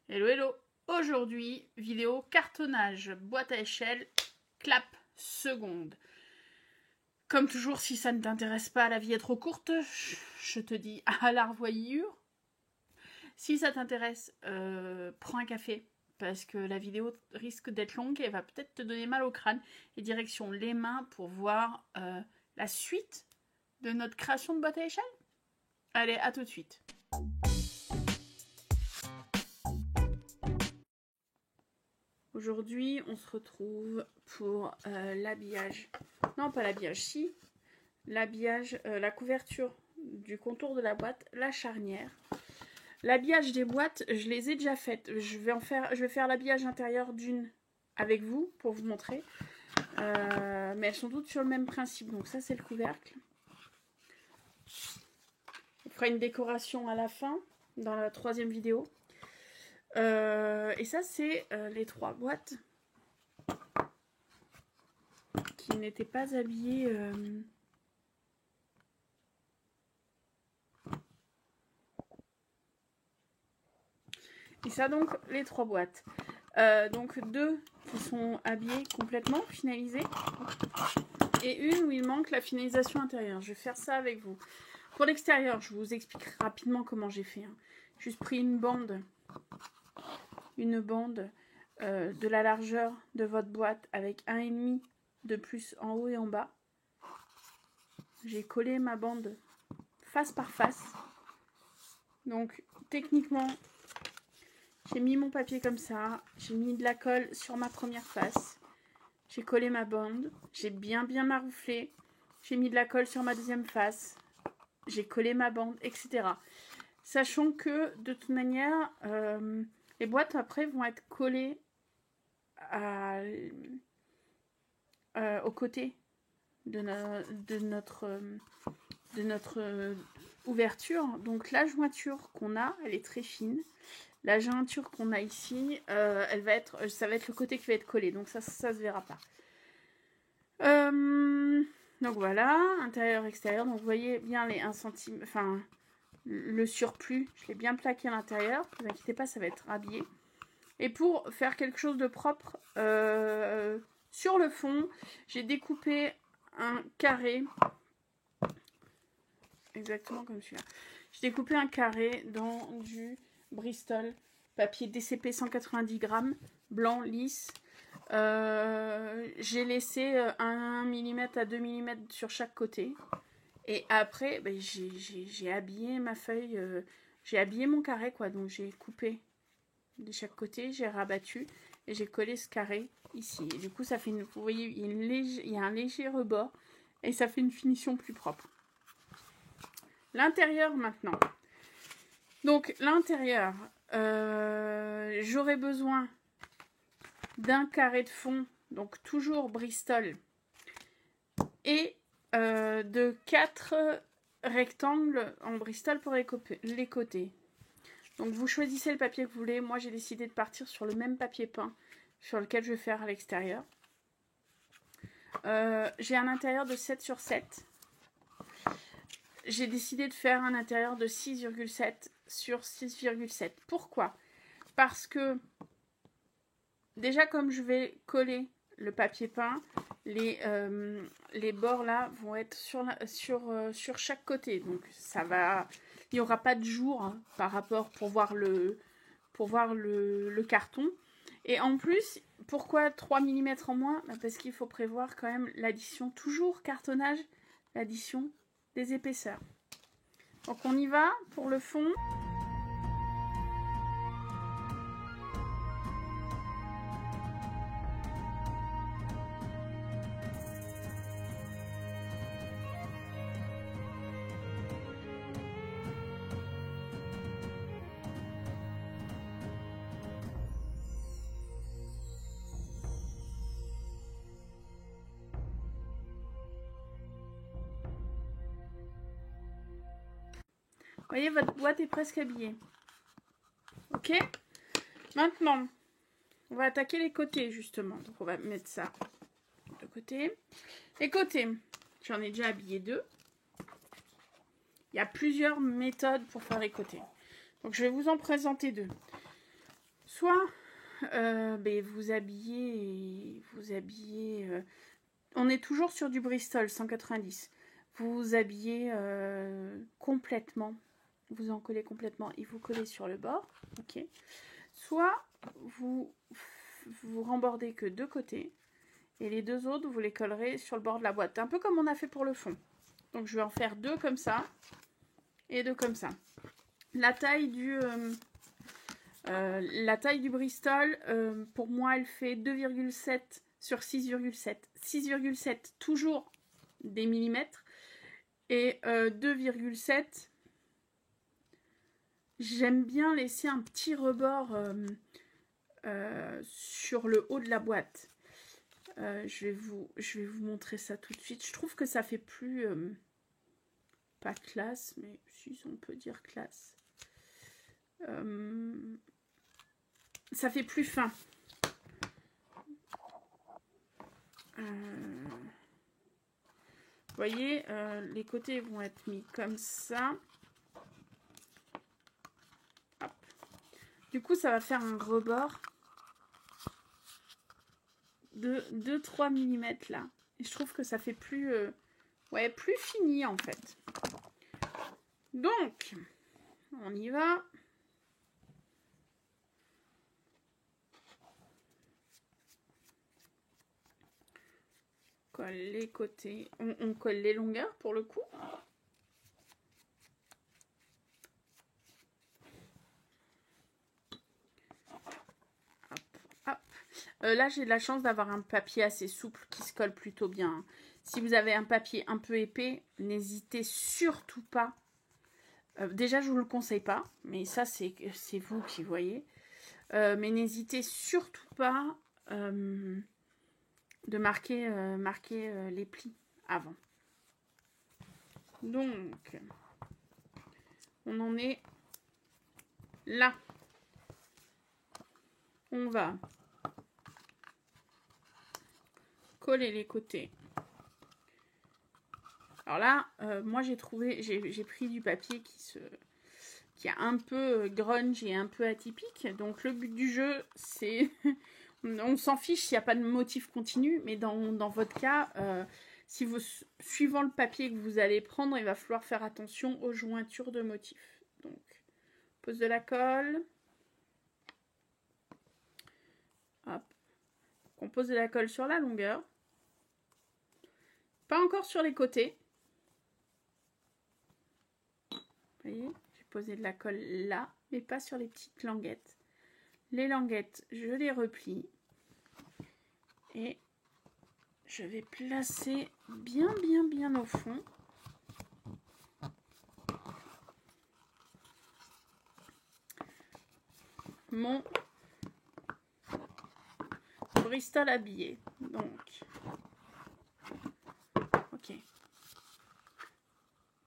Hello hello. Aujourd'hui, vidéo cartonnage, boîte à échelle, clap, seconde. Comme toujours, si ça ne t'intéresse pas, la vie est trop courte, je te dis à la revoyure. Si ça t'intéresse, prends un café, parce que la vidéo risque d'être longue et va peut-être te donner mal au crâne. Et direction les mains pour voir la suite de notre création de boîte à échelle. Allez, à tout de suite. Aujourd'hui, on se retrouve pour l'habillage. Non, pas l'habillage, si. L'habillage, la couverture du contour de la boîte, la charnière. L'habillage des boîtes, je les ai déjà faites. Je vais faire l'habillage intérieur d'une avec vous pour vous montrer. Mais elles sont toutes sur le même principe. Donc ça, c'est le couvercle. On fera une décoration à la fin, dans la troisième vidéo. Et ça, c'est les trois boîtes qui n'étaient pas habillées. Et ça, donc, les trois boîtes. Donc, deux qui sont habillées complètement, finalisées. Et une où il manque la finalisation intérieure. Je vais faire ça avec vous. Pour l'extérieur, je vous explique rapidement comment j'ai fait. Juste pris une bande de la largeur de votre boîte avec 1,5 de plus en haut et en bas. J'ai collé ma bande face par face. Donc, techniquement, j'ai mis mon papier comme ça. J'ai mis de la colle sur ma première face. J'ai collé ma bande. J'ai bien marouflé. J'ai mis de la colle sur ma deuxième face. J'ai collé ma bande, etc. Sachant que, de toute manière, les boîtes après vont être collées aux côtés de notre ouverture. Donc la jointure qu'on a, elle est très fine. La jointure qu'on a ici, ça va être le côté qui va être collé. Donc ça se verra pas. Donc voilà, intérieur, extérieur. Donc vous voyez bien les 1 cm, enfin le surplus, je l'ai bien plaqué à l'intérieur. Ne vous inquiétez pas, ça va être habillé. Et pour faire quelque chose de propre sur le fond, j'ai découpé un carré. Exactement comme celui-là. J'ai découpé un carré dans du Bristol, papier DCP 190 grammes, blanc, lisse. J'ai laissé 1 mm à 2 mm sur chaque côté. Et après, ben, j'ai habillé ma feuille, j'ai habillé mon carré, quoi. Donc j'ai coupé de chaque côté, j'ai rabattu et j'ai collé ce carré ici. Et du coup, ça fait vous voyez, il y a un léger rebord et ça fait une finition plus propre. L'intérieur maintenant. Donc l'intérieur, j'aurai besoin d'un carré de fond, donc toujours Bristol, et de 4 rectangles en Bristol pour les côtés. Donc vous choisissez le papier que vous voulez. Moi j'ai décidé de partir sur le même papier peint sur lequel je vais faire à l'extérieur. J'ai un intérieur de 7 sur 7. J'ai décidé de faire un intérieur de 6,7 sur 6,7. Pourquoi? Parce que déjà comme je vais coller le papier peint, les bords là vont être sur chaque côté. Donc ça va, il n'y aura pas de jour hein, par rapport pour voir le carton. Et en plus, pourquoi 3 mm en moins? Parce qu'il faut prévoir quand même l'addition, toujours cartonnage, l'addition des épaisseurs. Donc on y va pour le fond. Vous voyez, votre boîte est presque habillée. Ok? Maintenant, on va attaquer les côtés, justement. Donc, on va mettre ça de côté. Les côtés, j'en ai déjà habillé 2. Il y a plusieurs méthodes pour faire les côtés. Donc, je vais vous en présenter 2. soit vous habillez, on est toujours sur du Bristol 190. Vous habillez complètement, vous en collez complètement et vous collez sur le bord, ok. Soit vous rembordez que deux côtés et les deux autres vous les collerez sur le bord de la boîte, un peu comme on a fait pour le fond. Donc je vais en faire deux comme ça et deux comme ça. La taille du Bristol, pour moi, elle fait 2,7 sur 6,7. 6,7, toujours des millimètres. Et 2,7, j'aime bien laisser un petit rebord sur le haut de la boîte. Je vais vous montrer ça tout de suite. Je trouve que ça fait plus... pas classe, mais si on peut dire classe. Ça fait plus fin. Vous voyez, les côtés vont être mis comme ça. Hop. Du coup, ça va faire un rebord de 2-3 mm là. Et je trouve que ça fait plus, plus fini en fait. Donc, on y va. Colle les côtés. On colle les longueurs pour le coup. Hop, hop. Là, j'ai de la chance d'avoir un papier assez souple qui se colle plutôt bien. Si vous avez un papier un peu épais, n'hésitez surtout pas. Déjà, je ne vous le conseille pas, mais ça, c'est vous qui voyez. Mais n'hésitez surtout pas de marquer les plis avant. Donc, on en est là. On va coller les côtés. Alors là, moi j'ai pris du papier qui est un peu grunge et un peu atypique. Donc le but du jeu, c'est... on s'en fiche s'il n'y a pas de motif continu, mais dans votre cas, si vous suivant le papier que vous allez prendre, il va falloir faire attention aux jointures de motifs. Donc, pose de la colle. Hop. On pose de la colle sur la longueur. Pas encore sur les côtés. Vous voyez, j'ai posé de la colle là, mais pas sur les petites languettes. Les languettes, je les replie. Et je vais placer bien au fond. Mon Bristol habillé. Donc, ok. Vous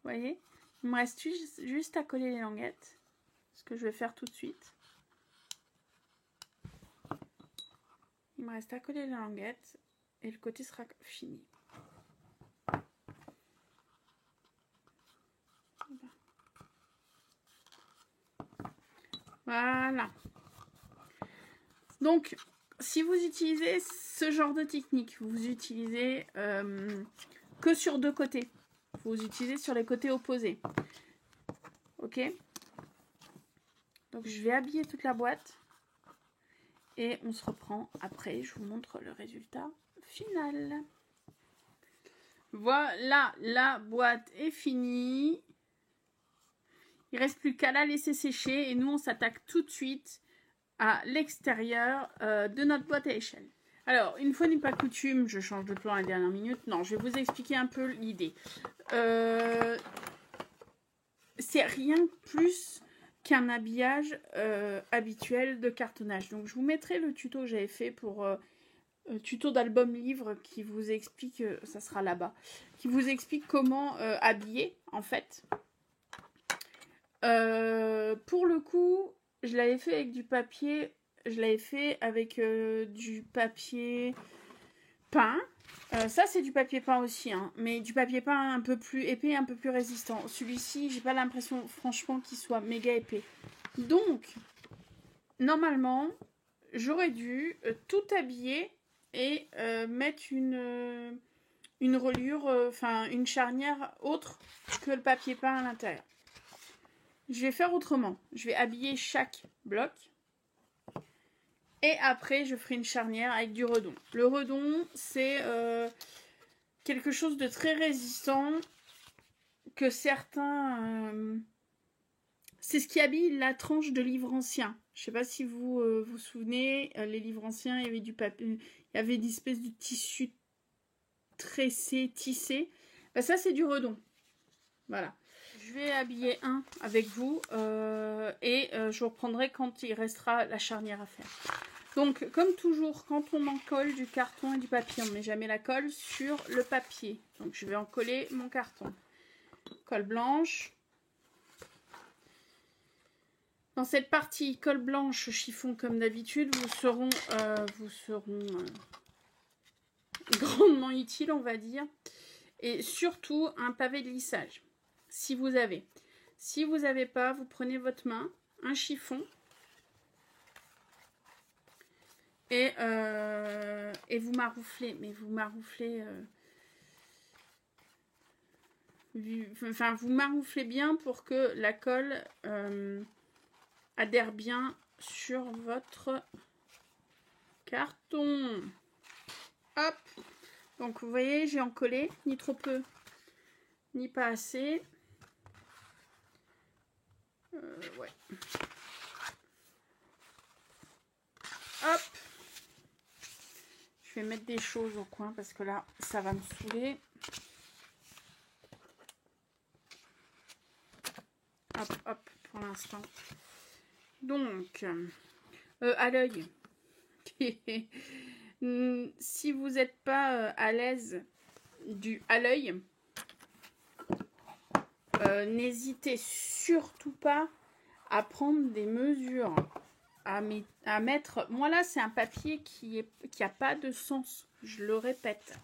voyez, il me reste juste à coller les languettes. Ce que je vais faire tout de suite. Il me reste à coller les languettes et le côté sera fini. Voilà. Donc, si vous utilisez ce genre de technique, vous utilisez que sur deux côtés. Vous utilisez sur les côtés opposés. Ok? Donc, je vais habiller toute la boîte. Et on se reprend après. Je vous montre le résultat final. Voilà, la boîte est finie. Il ne reste plus qu'à la laisser sécher. Et nous, on s'attaque tout de suite à l'extérieur de notre boîte à échelle. Alors, une fois n'est pas coutume, je change de plan à la dernière minute. Non, je vais vous expliquer un peu l'idée. C'est rien de plus qu'un habillage habituel de cartonnage. Donc, je vous mettrai le tuto que j'avais fait pour tuto d'album livre qui vous explique, ça sera là-bas, qui vous explique comment habiller, en fait. Pour le coup, je l'avais fait avec du papier, du papier peint. Ça, c'est du papier peint aussi, hein, mais du papier peint un peu plus épais, un peu plus résistant. Celui-ci, j'ai pas l'impression, franchement, qu'il soit méga épais. Donc, normalement, j'aurais dû tout habiller et mettre une reliure, enfin une charnière autre que le papier peint à l'intérieur. Je vais faire autrement. Je vais habiller chaque bloc. Et après, je ferai une charnière avec du redon. Le redon, c'est quelque chose de très résistant que certains... c'est ce qui habille la tranche de livre ancien. Je ne sais pas si vous vous souvenez, les livres anciens, il y avait du papier, il y avait des espèces de tissu tressé, tissé. Ben, ça, c'est du redon. Voilà. Je vais habiller un avec vous et je vous reprendrai quand il restera la charnière à faire. Donc, comme toujours, quand on en colle du carton et du papier, on ne met jamais la colle sur le papier. Donc, je vais en coller mon carton. Colle blanche. Dans cette partie colle blanche chiffon comme d'habitude, vous seront grandement utiles, on va dire. Et surtout, un pavé de lissage. Si vous avez. Si vous n'avez pas, vous prenez votre main, un chiffon. Et vous marouflez. Mais vous marouflez... vous marouflez bien pour que la colle adhère bien sur votre carton. Hop. Donc vous voyez, j'ai encollé, ni trop peu, ni pas assez. Ouais. Hop. Je vais mettre des choses au coin parce que là, ça va me saouler. Hop, hop, pour l'instant. Donc, à l'œil. Si vous n'êtes pas à l'aise du à l'œil, n'hésitez surtout pas à prendre des mesures, à mettre... Moi là, c'est un papier qui a pas de sens, je le répète.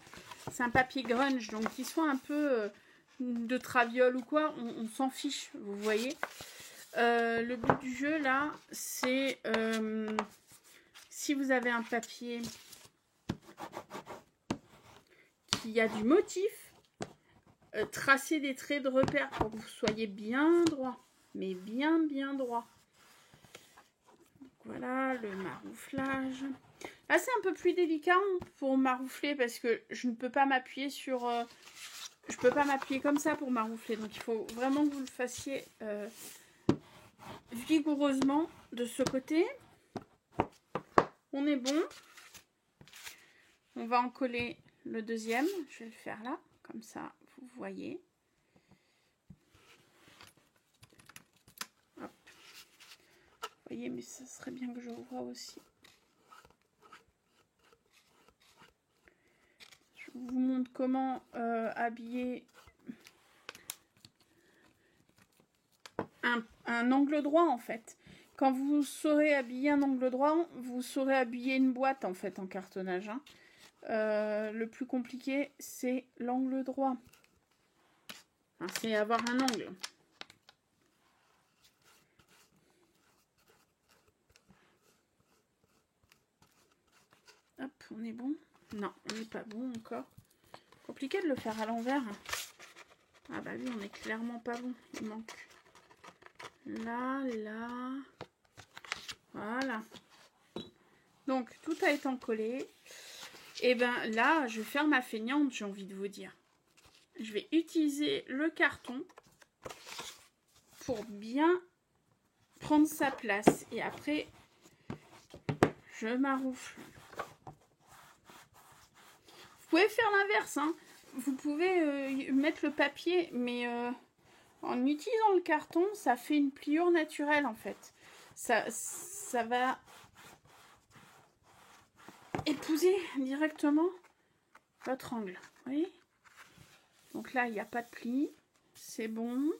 C'est un papier grunge, donc qu'il soit un peu de traviole ou quoi, on s'en fiche, vous voyez. Le but du jeu là, c'est si vous avez un papier qui a du motif, tracez des traits de repère pour que vous soyez bien droit, mais bien droit. Donc, voilà le marouflage. Là c'est un peu plus délicat pour maroufler parce que je ne peux pas m'appuyer sur... je peux pas m'appuyer comme ça pour maroufler, donc il faut vraiment que vous le fassiez vigoureusement de ce côté. On est bon. On va en coller le deuxième. Je vais le faire là, comme ça, vous voyez. Hop. Vous voyez, mais ça serait bien que je vois aussi. Je vous montre comment habiller un angle droit, en fait. Quand vous saurez habiller un angle droit, vous saurez habiller une boîte, en fait, en cartonnage, hein. Le plus compliqué, c'est l'angle droit. Enfin, c'est avoir un angle. Hop, on est bon? Non, on n'est pas bon encore. Compliqué de le faire à l'envers. Ah bah oui, on est clairement pas bon. Il manque là, là. Voilà. Donc, tout a été encollé. Et ben là, je vais faire ma feignante, j'ai envie de vous dire. Je vais utiliser le carton pour bien prendre sa place. Et après, je maroufle. Vous pouvez faire l'inverse, hein. Vous pouvez mettre le papier, mais en utilisant le carton, ça fait une pliure naturelle en fait. Ça va épouser directement votre angle. Vous voyez? Donc là, il n'y a pas de pli. C'est bon.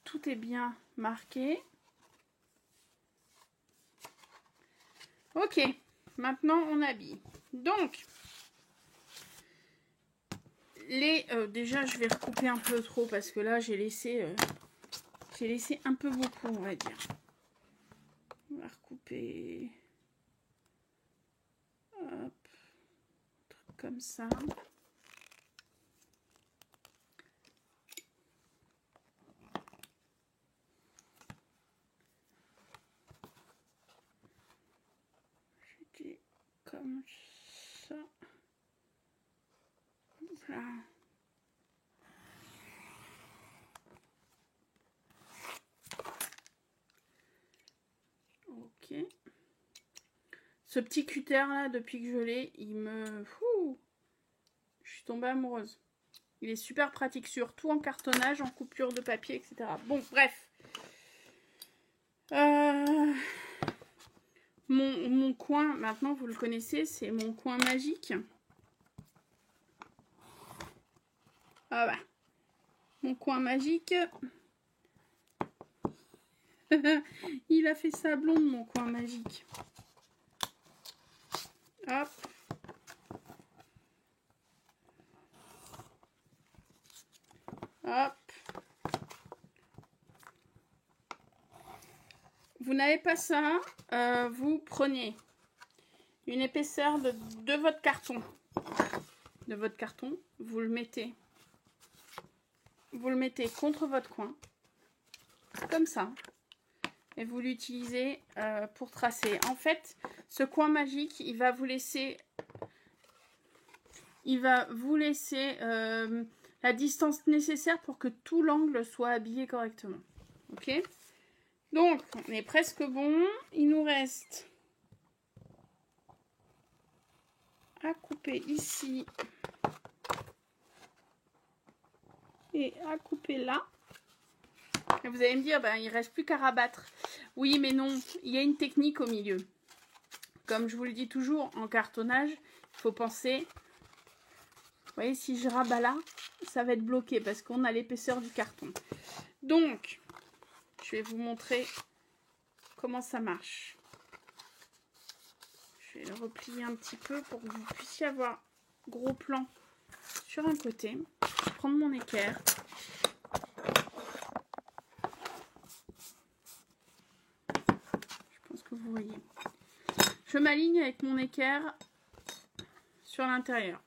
Tout est bien marqué. Ok. Maintenant, on habille. Donc, déjà, je vais recouper un peu trop parce que là, j'ai laissé un peu beaucoup, on va dire. On va recouper comme ça. Je dis comme ça. Voilà. Ok. Ce petit cutter là, depuis que je l'ai, il me... Fou, je suis tombée amoureuse. Il est super pratique, surtout en cartonnage, en coupure de papier, etc. Bon, bref. Mon coin, maintenant vous le connaissez, c'est mon coin magique. Ah bah. Mon coin magique. Il a fait ça blonde, mon coin magique. Hop. Hop. Vous n'avez pas ça, vous prenez une épaisseur de votre carton. Vous le mettez contre votre coin, comme ça. Et vous l'utilisez pour tracer. En fait, ce coin magique, il va vous laisser la distance nécessaire pour que tout l'angle soit habillé correctement. Ok? Donc, on est presque bon. Il nous reste à couper ici et à couper là. Et vous allez me dire, ben, il ne reste plus qu'à rabattre. Oui, mais non, il y a une technique au milieu. Comme je vous le dis toujours, en cartonnage, il faut penser... Vous voyez, si je rabats là, ça va être bloqué parce qu'on a l'épaisseur du carton. Donc, je vais vous montrer comment ça marche. Je vais le replier un petit peu pour que vous puissiez avoir gros plan sur un côté. Je vais prendre mon équerre. Je pense que vous voyez. Je m'aligne avec mon équerre sur l'intérieur.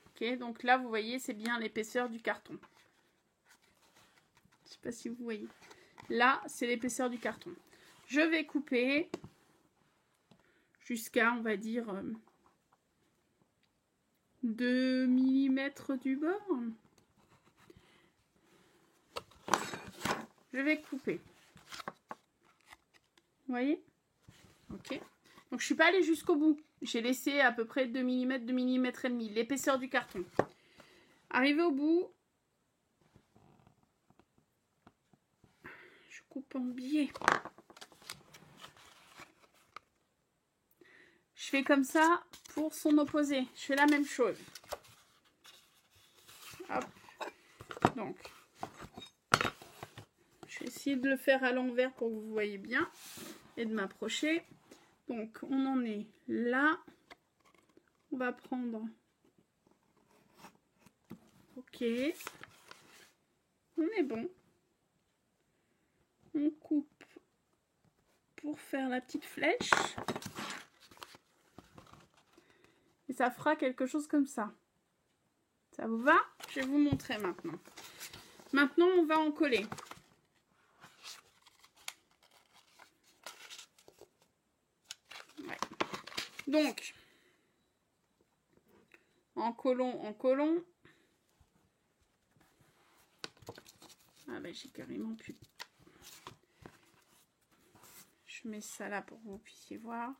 Ok, donc là, vous voyez, c'est bien l'épaisseur du carton. Je ne sais pas si vous voyez. Là, c'est l'épaisseur du carton. Je vais couper jusqu'à, on va dire, 2 mm du bord. Je vais couper. Vous voyez? Ok. Donc, je ne suis pas allée jusqu'au bout. J'ai laissé à peu près 2 mm, 2 mm et demi, l'épaisseur du carton. Arrivé au bout, je coupe en biais. Je fais comme ça pour son opposé. Je fais la même chose. Hop. Donc, je vais essayer de le faire à l'envers pour que vous voyez bien et de m'approcher. Donc, on en est là. On va prendre... Ok. On est bon. On coupe pour faire la petite flèche. Et ça fera quelque chose comme ça. Ça vous va? Je vais vous montrer maintenant. Maintenant, on va en coller. Ouais. Donc, en collant. Ah ben, j'ai carrément pu. Je mets ça là pour que vous puissiez voir.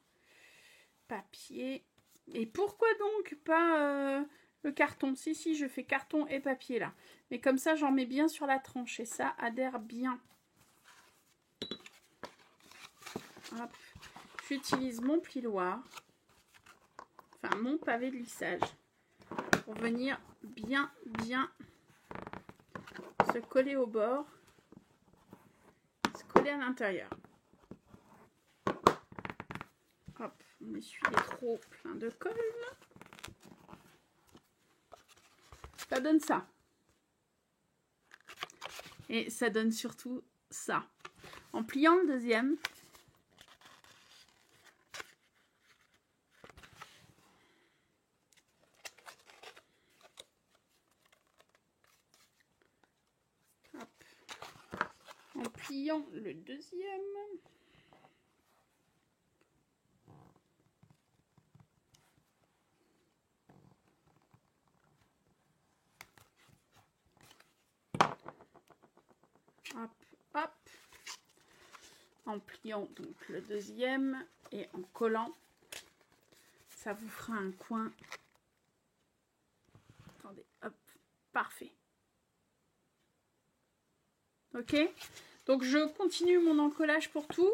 Papier. Et pourquoi donc pas le carton? Si, je fais carton et papier là. Mais comme ça, j'en mets bien sur la tranche et ça adhère bien. Hop. J'utilise mon plioir. Enfin, mon pavé de lissage. Pour venir bien se coller au bord. Se coller à l'intérieur. Hop, on essuie les trop plein de colle. Ça donne ça. Et ça donne surtout ça. En pliant le deuxième, pliant le deuxième. Hop, hop. En pliant donc le deuxième et en collant, ça vous fera un coin. Attendez, hop, parfait. Ok, donc je continue mon encollage pour tout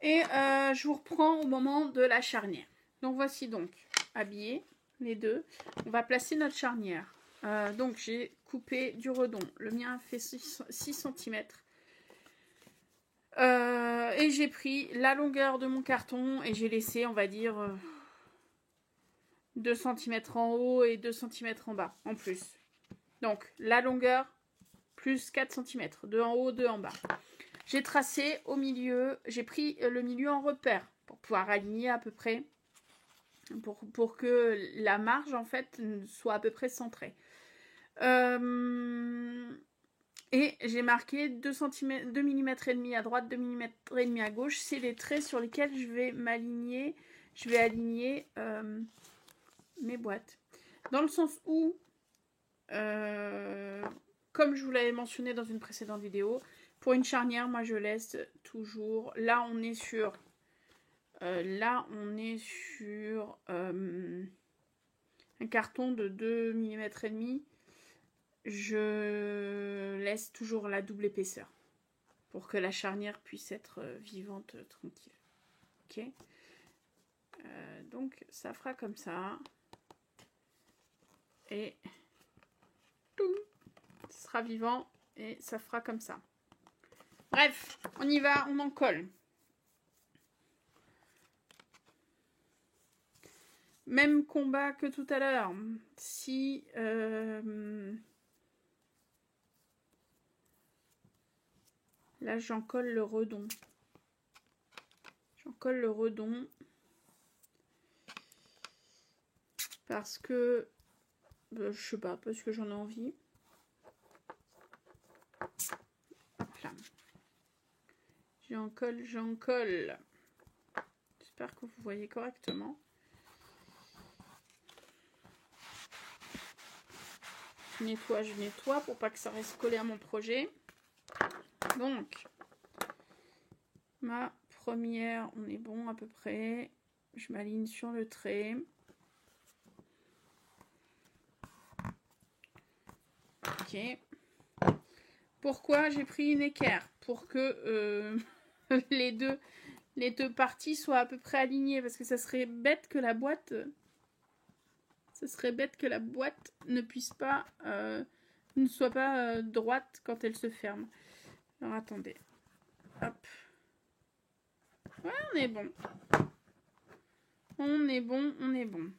et je vous reprends au moment de la charnière. Donc voici donc habillé les deux. On va placer notre charnière. Donc j'ai coupé du redon. Le mien fait 6 cm. Et j'ai pris la longueur de mon carton et j'ai laissé, on va dire, 2 cm en haut et 2 cm en bas, en plus. Donc, la longueur, plus 4 cm, 2 en haut, 2 en bas. J'ai tracé au milieu, j'ai pris le milieu en repère pour pouvoir aligner à peu près, pour que la marge, en fait, soit à peu près centrée. Et j'ai marqué 2 mm et demi à droite, 2 mm et demi à gauche. C'est les traits sur lesquels je vais m'aligner. Je vais aligner mes boîtes. Dans le sens où, comme je vous l'avais mentionné dans une précédente vidéo, pour une charnière, moi je laisse toujours. Là, on est sur un carton de 2 mm et demi. Je laisse toujours la double épaisseur pour que la charnière puisse être vivante, tranquille. Ok. Donc ça fera comme ça et tout sera vivant et ça fera comme ça. Bref, on y va, on en colle. Même combat que tout à l'heure. Si là, j'en colle le redon. J'en colle le redon. Parce que... je sais pas, parce que j'en ai envie. Hop là. J'en colle, j'en colle. J'espère que vous voyez correctement. Je nettoie pour pas que ça reste collé à mon projet. Donc, ma première, on est bon à peu près. Je m'aligne sur le trait. Ok. Pourquoi j'ai pris une équerre? Pour que les deux parties soient à peu près alignées. Parce que ça serait bête que la boîte... ne puisse pas... ne soit pas droite quand elle se ferme. Alors, attendez. Hop. Ouais, on est bon. On est bon, on est bon.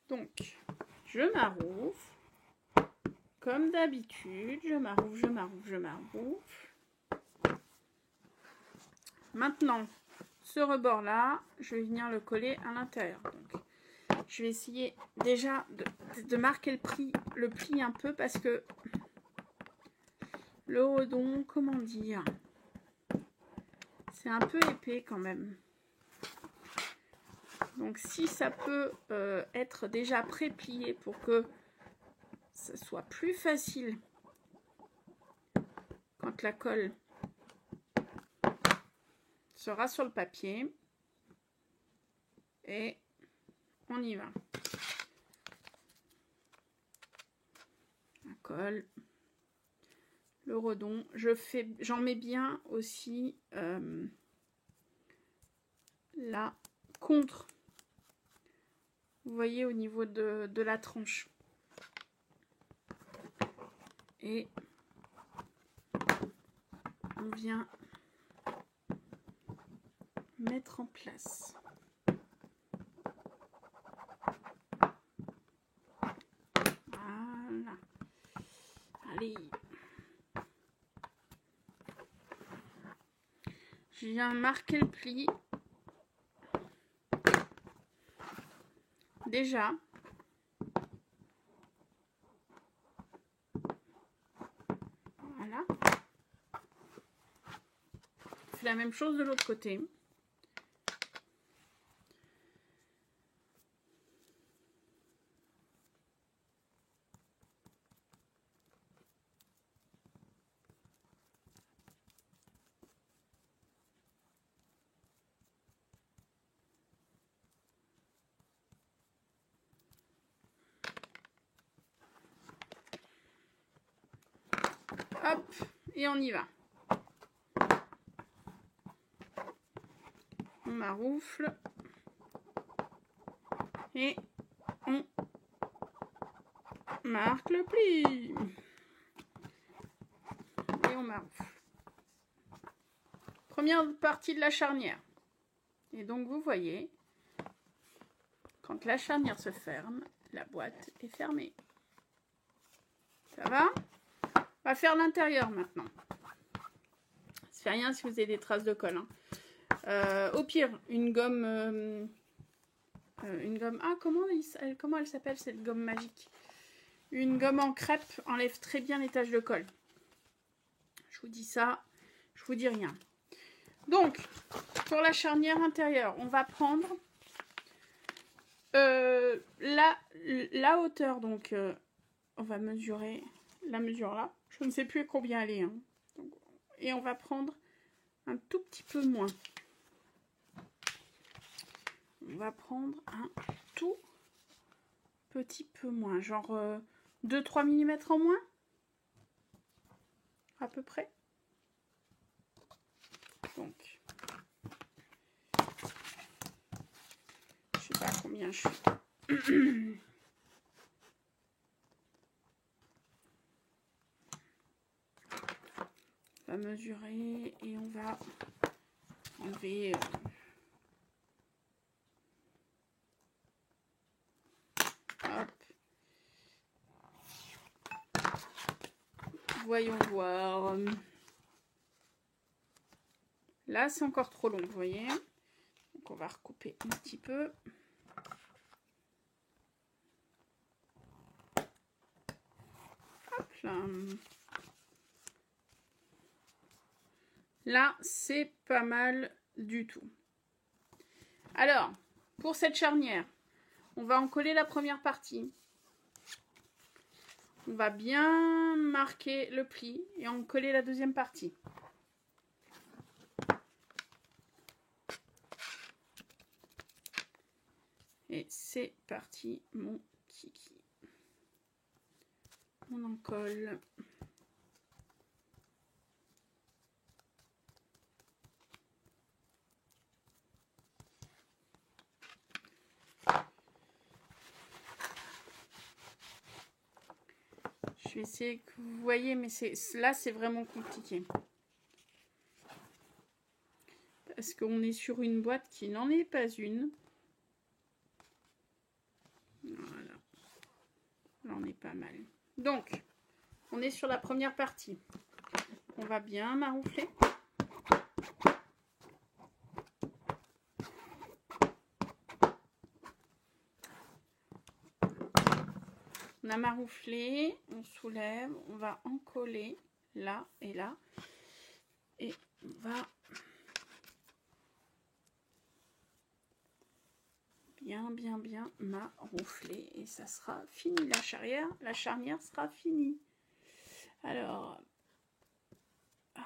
Donc, je m'arroufle. Comme d'habitude, je m'arroufle. Maintenant, ce rebord-là, je vais venir le coller à l'intérieur. Donc, je vais essayer déjà de marquer le pli un peu parce que le redon, comment dire, c'est un peu épais quand même. Donc si ça peut être déjà pré-plié pour que ça soit plus facile quand la colle sera sur le papier. Et on y va. On colle le redon. J'en mets bien aussi là contre. Vous voyez au niveau de la tranche. Et on vient mettre en place. Voilà. Allez. Je viens marquer le pli. Déjà. fait la même chose de l'autre côté. Hop, et on y va. On maroufle. Et on marque le pli. Et on maroufle. Première partie de la charnière. Et donc vous voyez, quand la charnière se ferme, la boîte est fermée. Ça va? On va faire l'intérieur maintenant. Ça fait rien si vous avez des traces de colle. Hein. Au pire, une gomme... Ah, comment elle s'appelle cette gomme magique? Une gomme en crêpe enlève très bien les taches de colle. Je vous dis ça, je vous dis rien. Donc, pour la charnière intérieure, on va prendre la hauteur. Donc, on va mesurer la mesure là. Je ne sais plus combien elle est. Hein. Donc, et on va prendre un tout petit peu moins. On va prendre un tout petit peu moins. Genre 2-3 mm en moins. À peu près. Donc, je sais pas combien je suis. On va mesurer et on va enlever hop. Voyons voir. Là, c'est encore trop long, vous voyez. Donc, on va recouper un petit peu. Hop là. Là, c'est pas mal du tout. Alors, pour cette charnière, on va en coller la première partie. On va bien marquer le pli et en coller la deuxième partie. Et c'est parti, mon kiki. On en colle. Je vais essayer que vous voyez, mais là, c'est vraiment compliqué. Parce qu'on est sur une boîte qui n'en est pas une. Voilà. Là, on est pas mal. Donc, on est sur la première partie. On va bien maroufler. On a marouflé, on soulève, on va en coller là et là. Et on va bien maroufler. Et ça sera fini, la charnière sera finie. Alors, hop.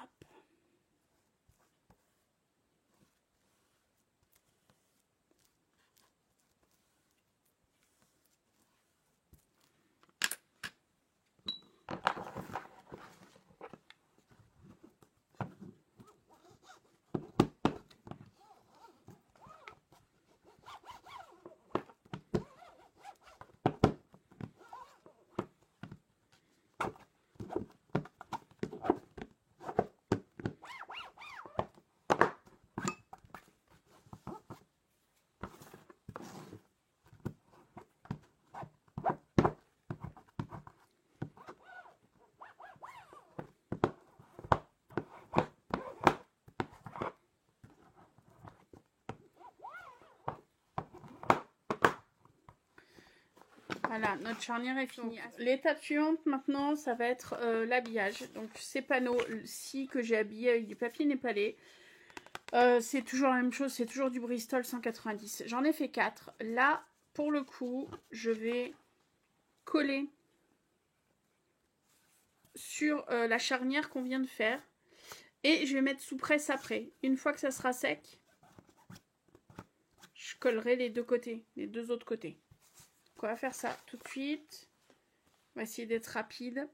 Voilà, notre charnière est finie. L'étape suivante maintenant, ça va être l'habillage. Donc ces panneaux-ci que j'ai habillés avec du papier népalé, C'est toujours la même chose, c'est toujours du Bristol 190. J'en ai fait 4. Là, pour le coup, je vais coller sur la charnière qu'on vient de faire. Et je vais mettre sous presse après. Une fois que ça sera sec, je collerai les deux côtés, les deux autres côtés. Donc on va faire ça tout de suite. On va essayer d'être rapide.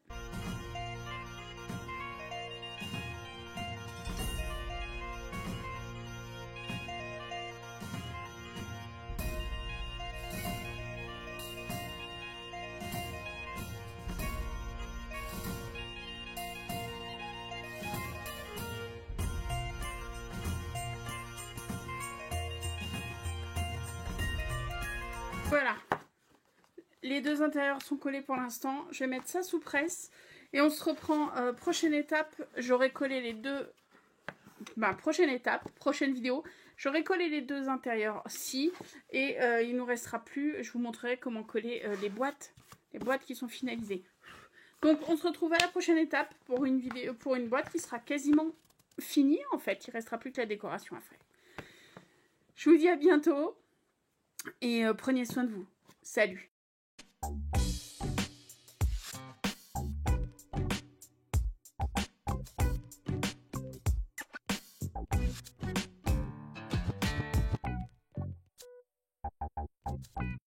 Voilà. Les deux intérieurs sont collés pour l'instant. Je vais mettre ça sous presse. Et on se reprend. Prochaine étape, j'aurai collé les deux... prochaine étape, prochaine vidéo, j'aurai collé les deux intérieurs-ci. Et il ne nous restera plus, je vous montrerai comment coller les boîtes qui sont finalisées. Donc on se retrouve à la prochaine étape pour une vidéo, pour une boîte qui sera quasiment finie en fait. Il ne restera plus que la décoration à faire. Je vous dis à bientôt et prenez soin de vous. Salut!